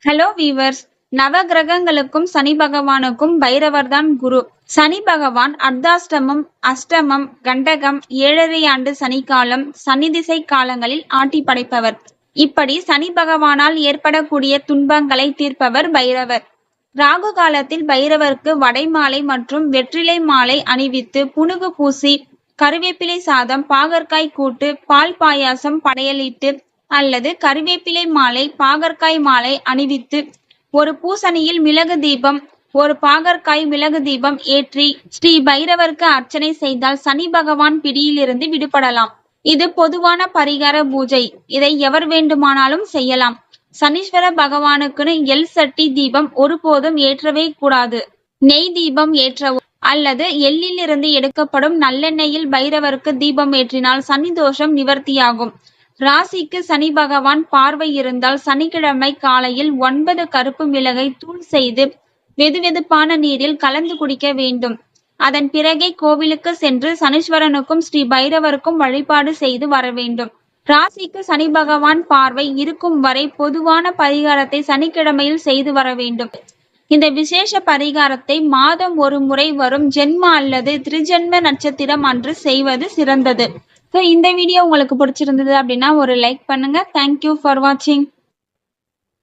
Hello viewers. நவகிரகங்களுக்கும் சனி பகவானுக்கும் பைரவர் தான் குரு. சனி பகவான் அர்த்தாஷ்டமம், அஷ்டமம், கண்டகம், 7.5 ஆண்டு சனிக்காலம், சனி திசை காலங்களில் ஆட்டி படைப்பவர். இப்படி சனி பகவானால் ஏற்படக்கூடிய துன்பங்களை தீர்ப்பவர் பைரவர். ராகு காலத்தில் பைரவருக்கு வடைமாலை மற்றும் வெற்றிலை மாலை அணிவித்து புனுகு பூசி கருவேப்பிலை சாதம், பாகற்காய் கூட்டு, பால் பாயாசம் படையலிட்டு அல்லது கருவேப்பிலை மாலை, பாகற்காய் மாலை அணிவித்து ஒரு பூசணியில் மிளகு தீபம், ஒரு பாகற்காய் மிளகு தீபம் ஏற்றி ஸ்ரீ பைரவருக்கு அர்ச்சனை செய்தால் சனி பகவான் பிடியிலிருந்து விடுபடலாம். இது பொதுவான பரிகார பூஜை. இதை எவர் வேண்டுமானாலும் செய்யலாம். சனீஸ்வர பகவானுக்குன்னு எல் சட்டி தீபம் ஒருபோதும் ஏற்றவே கூடாது. நெய் தீபம் ஏற்றவும் அல்லது எள்ளிலிருந்து எடுக்கப்படும் நல்லெண்ணெயில் பைரவருக்கு தீபம் ஏற்றினால் சனி தோஷம் நிவர்த்தியாகும். ராசிக்கு சனி பகவான் பார்வை இருந்தால் சனிக்கிழமை காலையில் 9 கருப்பு மிளகை தூள் செய்து வெதுவெதுப்பான நீரில் கலந்து குடிக்க வேண்டும். அதன் பிறகே கோவிலுக்கு சென்று சனீஸ்வரனுக்கும் ஸ்ரீ பைரவருக்கும் வழிபாடு செய்து வர வேண்டும். ராசிக்கு சனி பகவான் பார்வை இருக்கும் வரை பொதுவான பரிகாரத்தை சனிக்கிழமையில் செய்து வர வேண்டும். இந்த விசேஷ பரிகாரத்தை மாதம் ஒரு முறை வரும் ஜென்ம அல்லது திரிஜென்ம நட்சத்திரம் அன்று செய்வது சிறந்தது. ஸோ இந்த வீடியோ உங்களுக்கு பிடிச்சிருந்தது அப்படின்னா ஒரு லைக் பண்ணுங்க. தேங்க்யூ ஃபார் வாட்சிங்.